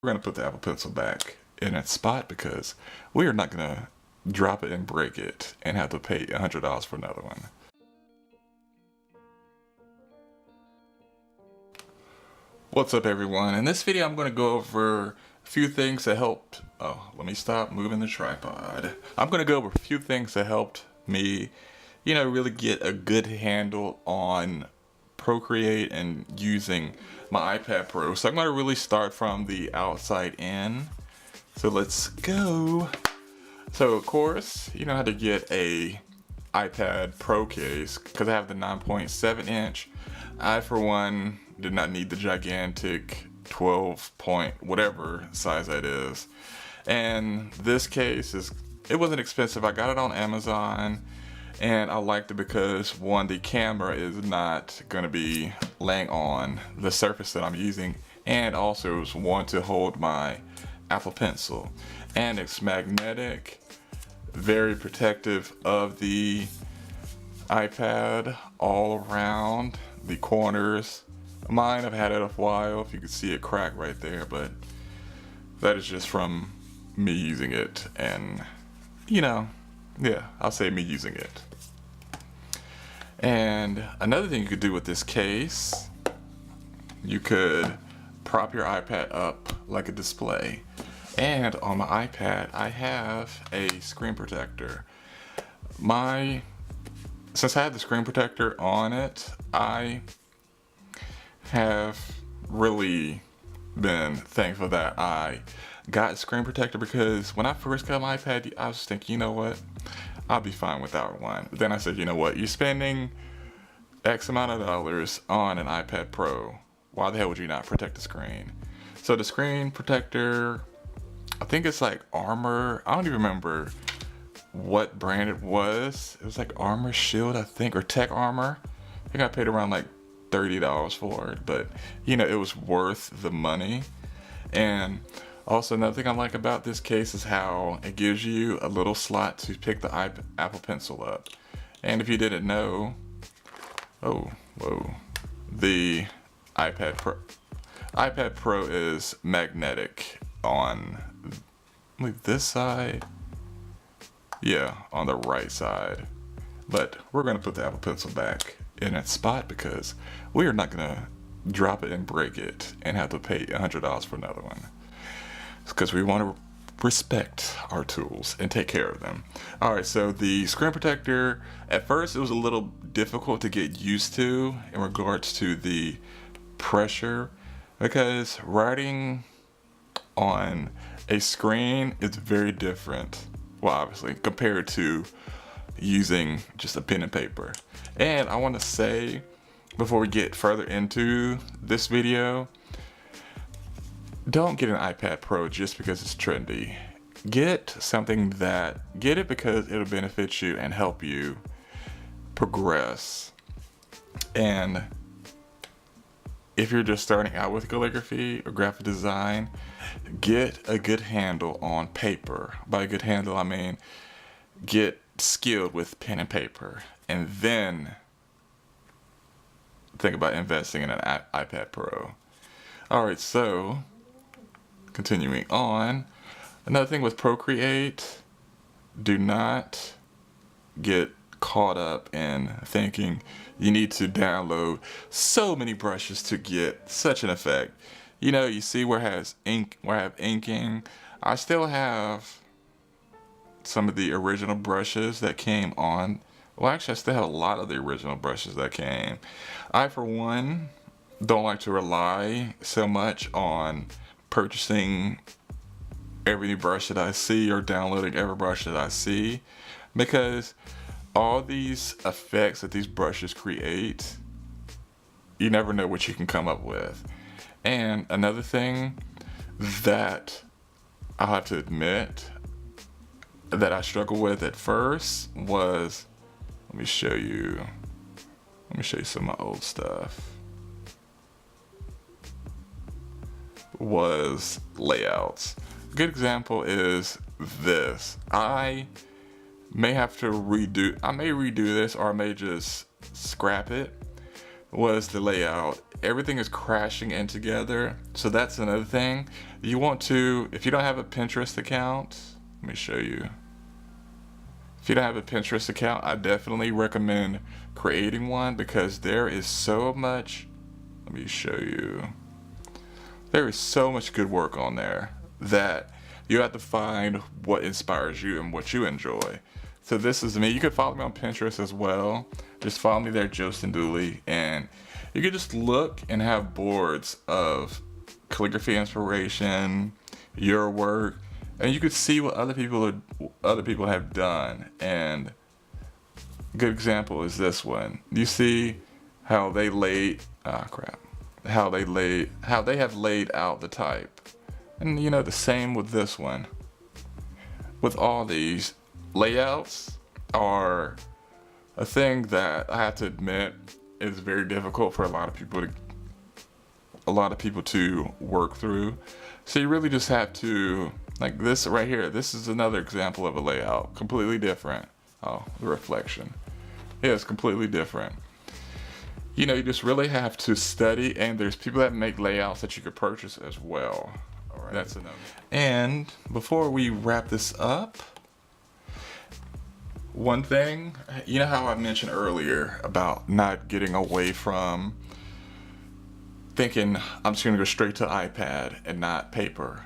We're going to put the Apple Pencil back in its spot because we are not going to drop it and break it and have to pay $100 for another one. What's up everyone? In this video I'm going to go over a few things that helped, let me stop moving the tripod. I'm going to go over a few things that helped me, really get a good handle on Procreate and using my iPad Pro. So I'm going to really start from the outside in. So let's go. So of course, you know how to get a iPad Pro case because I have the 9.7 inch. I, for one, did not need the gigantic 12 point whatever size that is. And this case it wasn't expensive. I got it on Amazon and I liked it because one, the camera is not gonna be laying on the surface that I'm using, and also it's one to hold my Apple Pencil, and it's magnetic, very protective of the iPad all around the corners. Mine, I've had it a while, if you can see it crack right there, but that is just from me using it, and yeah, I'll say me using it. And another thing you could do with this case, you could prop your iPad up like a display. And on my iPad, I have a screen protector. Since I have the screen protector on it, I have really been thankful that I got a screen protector, because when I first got my iPad, I was thinking, you know what, I'll be fine without one. But then I said, you know what, you're spending X amount of dollars on an iPad Pro. Why the hell would you not protect the screen? So the screen protector, I think it's like Armor. I don't even remember what brand it was. It was like Armor Shield, I think, or Tech Armor. I think I paid around like $30 for it, but it was worth the money. And also another thing I like about this case is how it gives you a little slot to pick the Apple Pencil up. And if you didn't know, the iPad Pro is magnetic on this side. Yeah, on the right side. But we're gonna put the Apple Pencil back in its spot because we are not gonna drop it and break it and have to pay $100 for another one. It's because we want to respect our tools and take care of them. Alright, so the screen protector, at first it was a little difficult to get used to in regards to the pressure, because writing on a screen is very different, well obviously, compared to using just a pen and paper. And I want to say, before we get further into this video, don't get an iPad Pro just because it's trendy. Get it because it'll benefit you and help you progress. And if you're just starting out with calligraphy or graphic design, get a good handle on paper. By a good handle, I mean get skilled with pen and paper, and then think about investing in an iPad Pro. Alright, so continuing on, another thing with Procreate, do not get caught up in thinking you need to download so many brushes to get such an effect. You see where I have inking. I still have some of the original brushes that came on. Well, actually, I still have a lot of the original brushes that came. I, for one, don't like to rely so much on purchasing every new brush that I see or downloading every brush that I see, because all these effects that these brushes create, you never know what you can come up with. And another thing that I'll have to admit that I struggled with at first was, let me show you some of my old stuff, was layouts. A good example is this. I may redo this, or I may just scrap it. was the layout. Everything is crashing in together. So that's another thing. You want to, if you don't have a Pinterest account, let me show you. If you don't have a Pinterest account, I definitely recommend creating one because there is so much, let me show you. There is so much good work on there that you have to find what inspires you and what you enjoy. So this is me. You can follow me on Pinterest as well. Just follow me there, Evan Dooley, and you can just look and have boards of calligraphy inspiration, your work, and you could see what other people have done. And a good example is this one. You see how they laid how they have laid out the type. And you know, the same with this one. With all these, layouts are a thing that I have to admit is very difficult for a lot of people to work through. So you really just have to, like this right here, this is another example of a layout, completely different. Oh, the reflection. Yeah, it's completely different. You know, you just really have to study, and there's people that make layouts that you could purchase as well. All right, that's enough. And before we wrap this up, one thing, you know how I mentioned earlier about not getting away from thinking I'm just gonna go straight to iPad and not paper.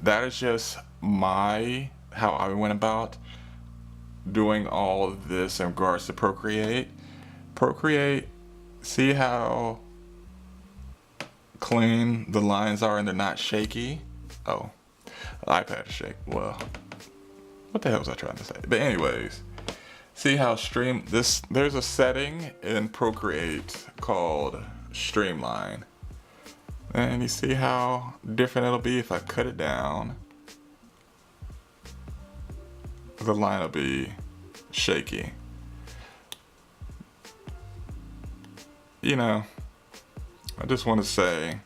That is just how I went about doing all of this in regards to Procreate. Procreate, see how clean the lines are and they're not shaky? Oh, the iPad is shaky. Well, what the hell was I trying to say? But anyways, see how there's a setting in Procreate called Streamline. And you see how different it'll be if I cut it down. The line will be shaky. You know, I just want to say,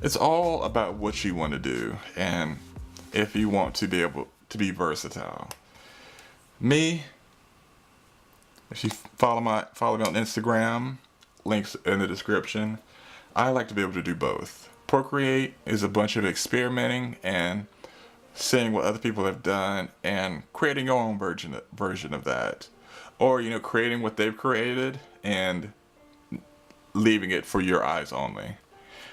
it's all about what you want to do and if you want to be able to be versatile. Me, if you follow me on Instagram, links in the description, I like to be able to do both. Procreate is a bunch of experimenting and seeing what other people have done and creating your own version of that. Or, you know, creating what they've created and leaving it for your eyes only.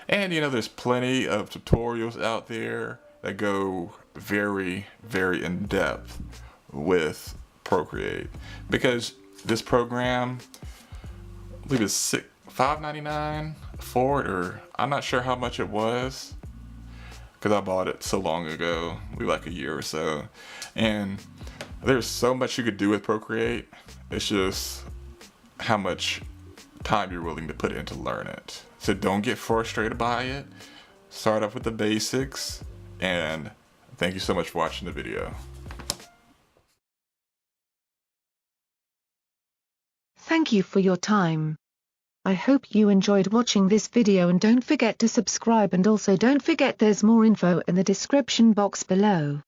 And, you know, there's plenty of tutorials out there that go very, very in depth with Procreate. Because this program, I believe it's $5.99 for it, or I'm not sure how much it was because I bought it so long ago, like a year or so. And there's so much you could do with Procreate. It's just how much time you're willing to put in to learn it. So don't get frustrated by it. Start off with the basics, and thank you so much for watching the video. Thank you for your time. I hope you enjoyed watching this video, and don't forget to subscribe, and also don't forget there's more info in the description box below.